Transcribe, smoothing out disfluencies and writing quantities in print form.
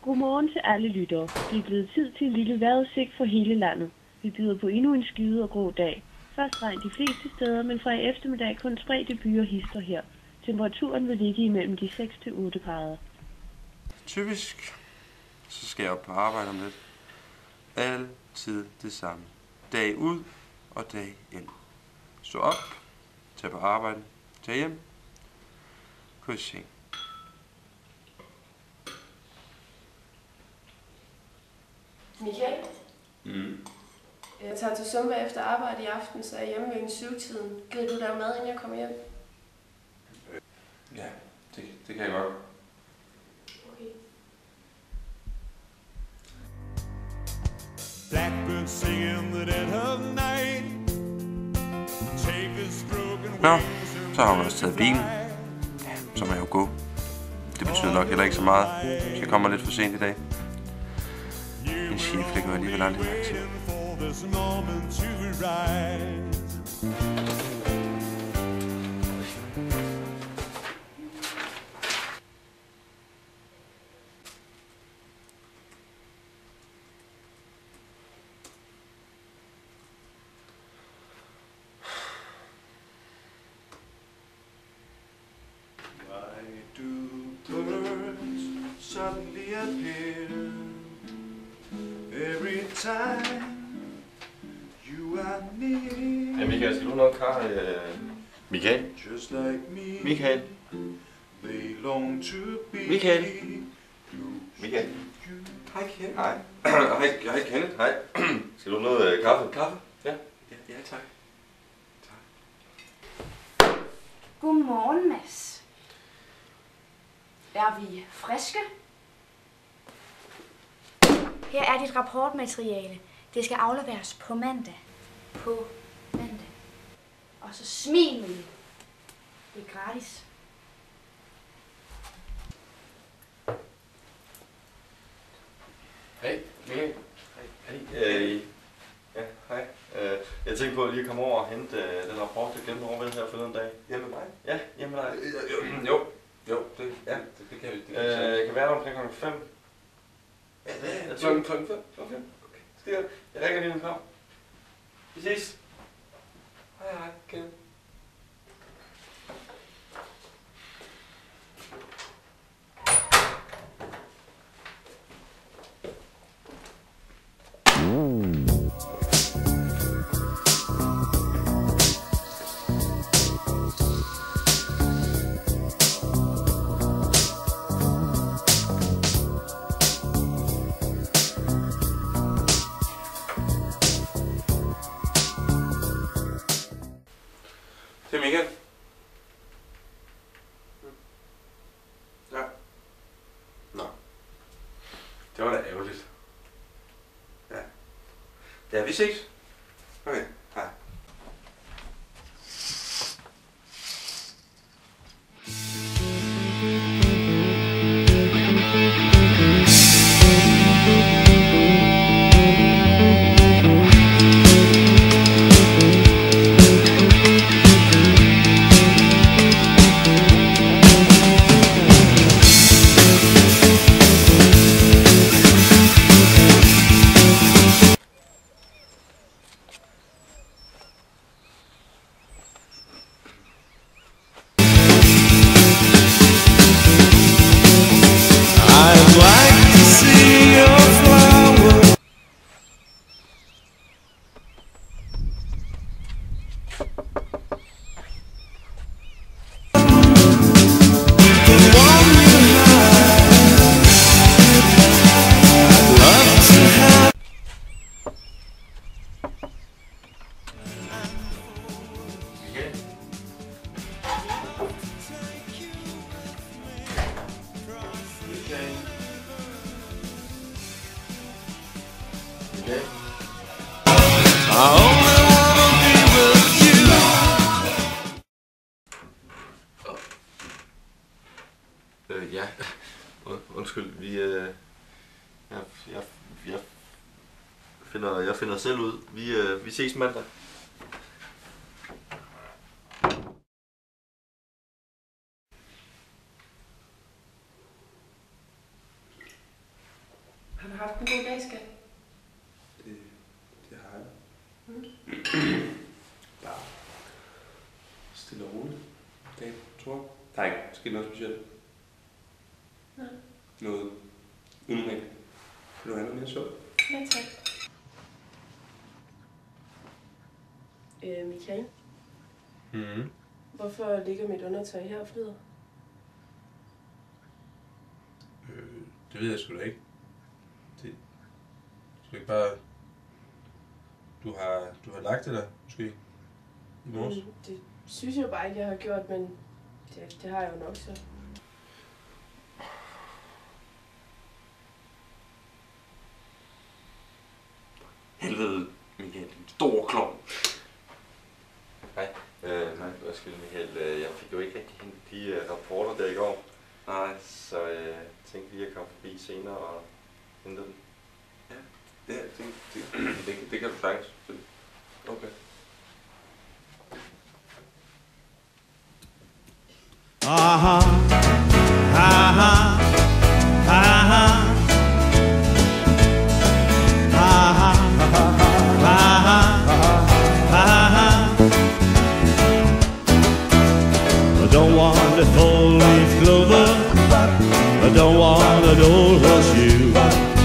Godmorgen til alle lyttere. Det er blevet tid til en lille vejrudsigt for hele landet. Vi byder på endnu en skyde og grå dag. Først regn de fleste steder, men fra i eftermiddag kun spredte byer hister her. Temperaturen vil ligge imellem de 6 til 8 grader. Typisk, så skal jeg op på arbejde om lidt. Altid det samme. Dag ud og dag ind. Stå op, tage på arbejde, tage hjem, gå i seng. Michael? Jeg tager til Zumba efter arbejde i aften, så er jeg hjemme ved 7-tiden. Gider du lave mad, inden jeg kommer hjem? Ja, det kan jeg godt. Okay. Blackbird singing the dead of night. Take this broken Nå, så har hun også taget bilen. Ja, så må jeg jo gå. Det betyder nok heller ikke så meget, så jeg kommer lidt for sent i dag. Min chef lægger alligevel aldrig mærke til. Suddenly appear every time you are near. Ja, Michael, skal du nok kaffe? Michael? Just like me, Michael? they long to be. Michael? You. Michael? Hej, Kenneth. Hej. Hej, Kenneth. Hej. Skal du noget kaffe? Kaffe? Ja. Ja, tak. Godmorgen, Mads. Er vi friske? Her er dit rapportmateriale. Det skal afleveres på mandag. På mandag. Og så smil med det. Det er gratis. Hej, Michael. Hej. Ja, hej. Jeg tænkte på lige at komme over og hente den rapport, jeg glemte over ved her forleden dag. Hjemme med mig? Ja, hjemme med dig. Jo, det kan vi. Jeg kan være der omkring kl. 5. Ja, det er Klokken 5. Okay. Skide godt. Jeg ringer lige, når du kommer. Vi ses. Hej, Kenneth. Det er Michael. Ja. Nå. Det var da ærgerligt. Ja. Ja, vi ses. Okay, hej. Ja, undskyld, jeg finder selv ud. Vi ses mandag. haft en god dag, skat? Det har jeg. Bare stille og roligt. Det tror jeg. Der er ikke sket noget specielt. Nej. Noget unormalt. Noget andet mere så. Ja, tak. Michael? Hvorfor ligger mit undertøj her og flyder? Det ved jeg sgu da ikke. Det skal ikke bare... Du har lagt det der, måske, i morges? Det synes jeg bare ikke, jeg har gjort, men det har jeg jo nok så. Helvede, Michael, din store klovn. Hej. Undskyld Michael, jeg fik jo ikke rigtig hentet de rapporter der i går. Nej. Så jeg tænkte lige at komme forbi senere og hente dem. Ja, det kan du sagtens. Okay. Aha, aha, aha, aha, aha, aha. I don't want a four-leaf clover. I don't want an old horseshoe.